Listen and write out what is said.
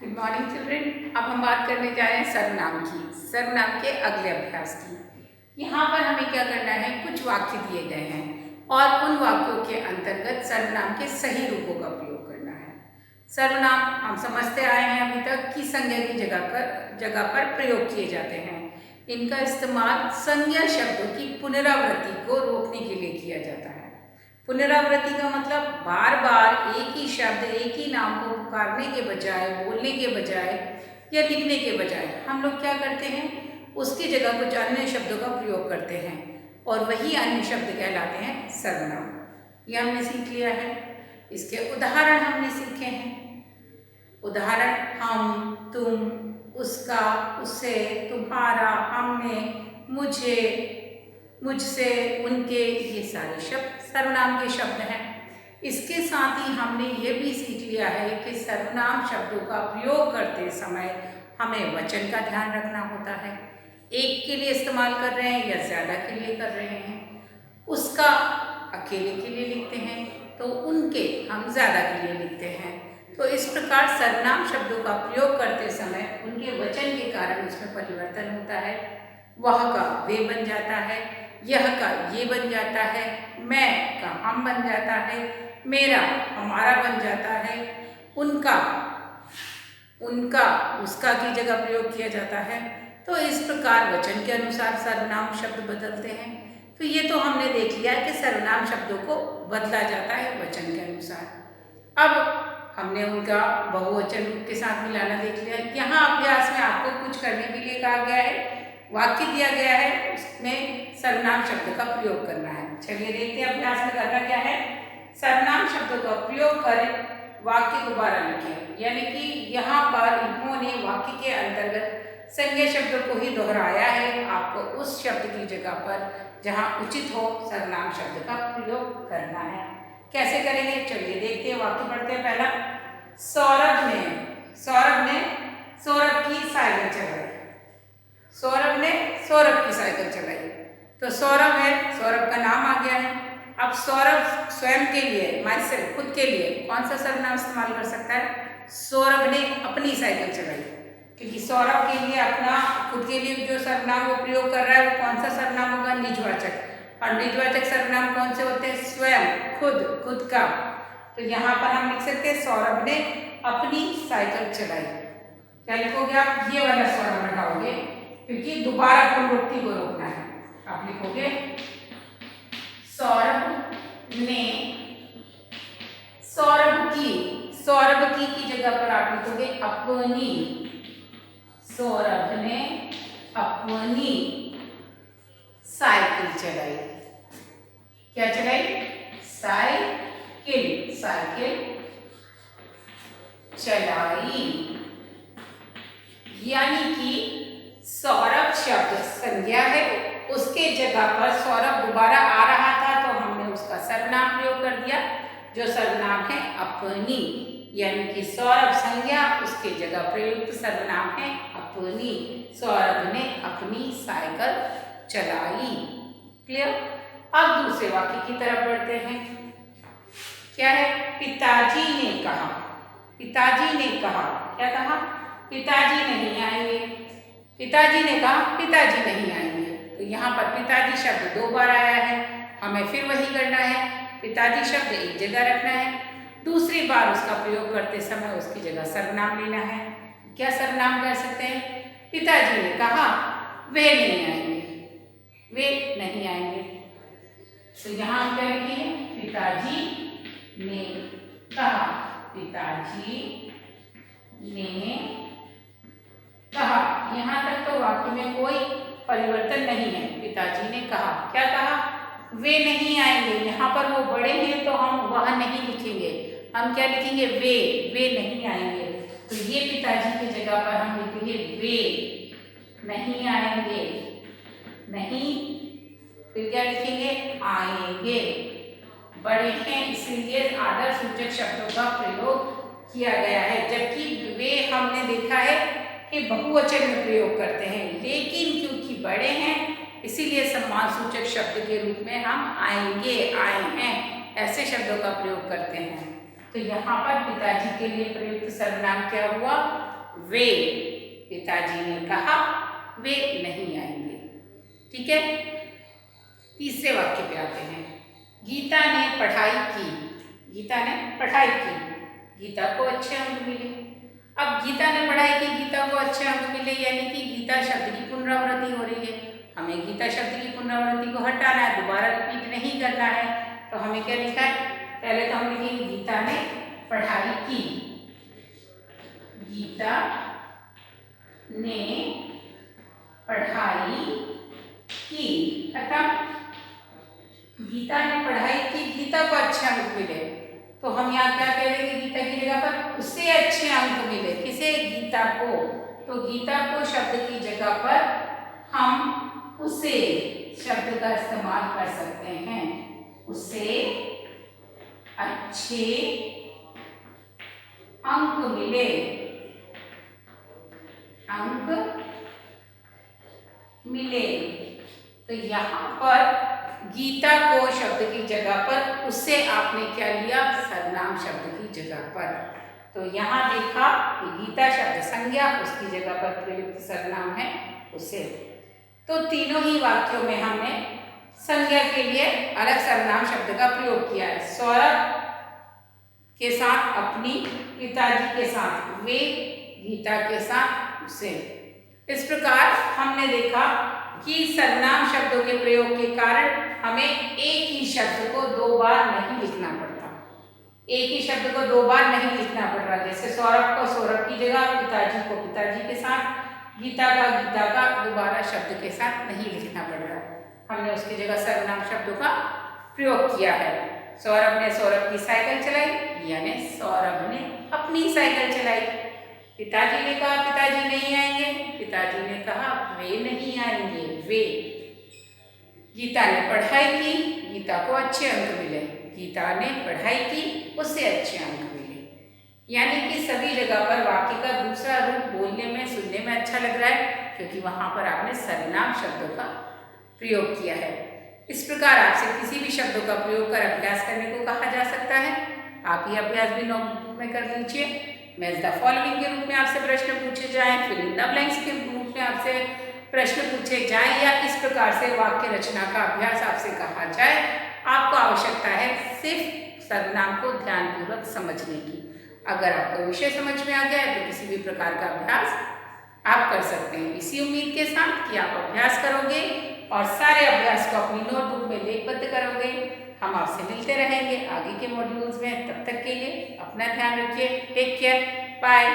Good morning children. अब हम बात करने जा रहे हैं सर्वनाम की, सर्वनाम के अगले अभ्यास की। यहाँ पर हमें क्या करना है, कुछ वाक्य दिए गए हैं और उन वाक्यों के अंतर्गत सर्वनाम के सही रूपों का प्रयोग करना है। सर्वनाम हम समझते आए हैं अभी तक कि संज्ञा की जगह पर प्रयोग किए जाते हैं। इनका इस्तेमाल संज्ञा शब्दों की पुनरावृत्ति को रोकने के लिए किया जाता है। पुनरावृत्ति का मतलब बार बार एक ही शब्द, एक ही नाम को पुकारने के बजाय, बोलने के बजाय या लिखने के बजाय हम लोग क्या करते हैं, उसकी जगह कुछ अन्य शब्दों का प्रयोग करते हैं और वही अन्य शब्द कहलाते हैं सर्वनाम। ये हमने सीख लिया है। इसके उदाहरण हमने सीखे हैं। उदाहरण हम, तुम, उसका, उससे, तुम्हारा, हमने, मुझे, मुझसे, उनके, ये सारे शब्द सर्वनाम के शब्द हैं। इसके साथ ही हमने ये भी सीख लिया है कि सर्वनाम शब्दों का प्रयोग करते समय हमें वचन का ध्यान रखना होता है। एक के लिए इस्तेमाल कर रहे हैं या ज़्यादा के लिए कर रहे हैं। उसका अकेले के लिए लिखते हैं तो उनके हम ज़्यादा के लिए लिखते हैं। तो इस प्रकार सर्वनाम शब्दों का प्रयोग करते समय उनके वचन के कारण उसमें परिवर्तन होता है। वह का वे बन जाता है, यह का ये बन जाता है, मैं का हम बन जाता है, मेरा हमारा बन जाता है, उनका उसका की जगह प्रयोग किया जाता है। तो इस प्रकार वचन के अनुसार सर्वनाम शब्द बदलते हैं। तो ये तो हमने देख लिया कि सर्वनाम शब्दों को बदला जाता है वचन के अनुसार। अब हमने उनका बहुवचन रूप के साथ मिलाना देख लिया। यहाँ अभ्यास में आपको कुछ करने के लिए कहा गया है, वाक्य दिया गया है, उसमें सर्वनाम शब्द का प्रयोग करना है। चलिए देखते हैं अभ्यास में करना क्या है। सर्वनाम शब्दों का प्रयोग करें, वाक्य दोबारा लिखें। यानी कि यहाँ पर इन्होंने वाक्य के अंतर्गत संज्ञा शब्दों को ही दोहराया है। आपको उस शब्द की जगह पर जहाँ उचित हो सर्वनाम शब्द का प्रयोग करना है। कैसे करेंगे, चलिए देखते हैं। वाक्य पढ़ते हैं। पहला, सौरभ ने सौरभ की साइकिल चलाई। सौरभ ने सौरभ की साइकिल चलाई। तो सौरभ है, सौरभ का नाम आ गया है। अब सौरभ स्वयं के लिए, माइसेल्फ, खुद के लिए कौन सा सर्वनाम इस्तेमाल कर सकता है? सौरभ ने अपनी साइकिल चलाई, क्योंकि सौरभ के लिए अपना, खुद के लिए जो सर्वनाम वो प्रयोग कर रहा है वो कौन सा सर्वनाम होगा? निजवाचक। और निजवाचक सर्वनाम कौन से होते हैं? स्वयं, खुद, खुद का। तो यहाँ पर हम लिख सकते हैं सौरभ ने अपनी साइकिल चलाई। क्या लिखोगे आप? ये वाला सौरभ लगाओगे क्योंकि दोबारा पुनरुक्ति को रोकना है। आप लिखोगे सौरभ ने सौरभ की जगह पर आप लिखोगे अपनी। सौरभ ने अपनी साइकिल चलाई। क्या चलाई? साइकिल चलाई। यानी कि सौरभ शब्द संज्ञा है, उसके जगह पर सौरभ दोबारा आ रहा था तो हमने उसका सर्वनाम प्रयोग कर दिया, जो सर्वनाम है अपनी। यानी कि सौरभ संज्ञा, उसके जगह प्रयुक्त सर्वनाम है अपनी। सौरभ ने अपनी साइकिल चलाई। क्लियर? अब दूसरे वाक्य की तरफ बढ़ते हैं। क्या है? पिताजी ने कहा। पिताजी ने कहा, क्या कहा? पिताजी नहीं आएंगे। पिताजी ने कहा पिताजी नहीं आएंगे। तो यहाँ पर पिताजी शब्द 2 बार आया है, हमें फिर वही करना है। पिताजी शब्द एक जगह रखना है, दूसरी बार उसका प्रयोग करते समय उसकी जगह सर्वनाम लेना है। क्या सर्वनाम कर सकते हैं? पिताजी ने कहा वे नहीं आएंगे, वे नहीं आएंगे। तो यहाँ हम क्या लिखेंगे? पिताजी ने कहा, पिताजी ने कहा। यहाँ तक तो वाक्य में कोई परिवर्तन नहीं है। पिताजी ने कहा, क्या कहा? वे नहीं आएंगे। यहाँ पर वो बड़े हैं तो हम वह नहीं लिखेंगे, हम क्या लिखेंगे? वे नहीं आएंगे। तो ये पिताजी की जगह पर हम लिखेंगे वे नहीं आएंगे। नहीं, फिर क्या लिखेंगे? आएंगे। बड़े हैं इसलिए आदर सूचक शब्दों का प्रयोग किया गया है, जबकि वे हमने देखा है कि बहुवचन में प्रयोग करते हैं, लेकिन क्योंकि बड़े हैं इसीलिए सम्मान सूचक शब्द के रूप में हम आएंगे, आए हैं, ऐसे शब्दों का प्रयोग करते हैं। तो यहाँ पर पिताजी के लिए प्रयुक्त सर्वनाम क्या हुआ? वे, पिताजी ने कहा वे नहीं आएंगे। ठीक है, तीसरे वाक्य पे आते हैं। गीता ने पढ़ाई की, गीता ने पढ़ाई की, गीता को अच्छे अंक मिले। अब गीता ने पढ़ाई की, गीता को अच्छे अंक मिले, यानी कि गीता शब्द की पुनरावृत्ति हो रही है। हमें गीता शब्द की पुनरावृत्ति को हटाना है, दोबारा रिपीट नहीं करना है। तो हमें क्या लिखा है, पहले तो हम लिखेंगे गीता ने पढ़ाई की, गीता ने पढ़ाई की, अर्थात गीता ने पढ़ाई की, गीता को अच्छे अंक मिले। तो हम यहाँ क्या कह देंगे, गीता की जगह पर उसे अच्छे अंक मिले। किसे, गीता को। तो गीता को शब्द की जगह पर हम उसे शब्द का इस्तेमाल कर सकते हैं। उसे अच्छे अंक मिले, अंक मिले। तो यहाँ पर गीता को शब्द की जगह पर उसे आपने क्या लिया, सर्वनाम शब्द की जगह पर। तो यहाँ देखा कि गीता शब्द संज्ञा, उसकी जगह पर प्रयुक्त सर्वनाम है उसे। तो तीनों ही वाक्यों में हमने संज्ञा के लिए अलग सर्वनाम शब्द का प्रयोग किया है। सौरभ के साथ अपनी, पिताजी के साथ वे, गीता के साथ उसे। इस प्रकार हमने देखा कि सर्वनाम शब्दों के प्रयोग के कारण हमें एक ही शब्द को दो बार नहीं लिखना पड़ता। एक ही शब्द को दो बार नहीं लिखना पड़ रहा। जैसे सौरभ को सौरभ की जगह, पिताजी को पिताजी के साथ, गीता का दोबारा शब्द के साथ नहीं लिखना पड़ रहा। हमने उसकी जगह सर्वनाम शब्दों का प्रयोग किया है। सौरभ ने सौरभ की साइकिल चलाई, यानी सौरभ ने अपनी साइकिल चलाई। पिताजी ने कहा पिताजी नहीं आएंगे, पिताजी ने कहा वे नहीं आएंगे, वे। गीता ने पढ़ाई की, गीता को अच्छे अंक मिले, गीता ने पढ़ाई की, उसे अच्छे अंक मिले। यानी कि सभी जगह पर वाक्य का दूसरा रूप बोलने में, सुनने में अच्छा लग रहा है, क्योंकि वहाँ पर आपने सर्वनाम शब्दों का प्रयोग किया है। इस प्रकार आपसे किसी भी शब्दों का प्रयोग कर अभ्यास करने को कहा जा सकता है। आप ये अभ्यास भी नोटबुक में कर लीजिए। मैच द फॉलोइंग के रूप में आपसे प्रश्न पूछे जाएं, फिल इन द ब्लैंक्स के रूप में आपसे प्रश्न पूछे जाएं, या इस प्रकार से वाक्य रचना का अभ्यास आपसे कहा जाए, आपको आवश्यकता है सिर्फ सर्वनाम को ध्यानपूर्वक समझने की। अगर आपको विषय समझ में आ गया है तो किसी भी प्रकार का अभ्यास आप कर सकते हैं। इसी उम्मीद के साथ कि आप अभ्यास करोगे और सारे अभ्यास को अपनी नोटबुक में लेखबद्ध करोगे। हम आपसे मिलते रहेंगे आगे के मॉड्यूल्स में। तब तक के लिए अपना ध्यान रखिए। Take care, bye.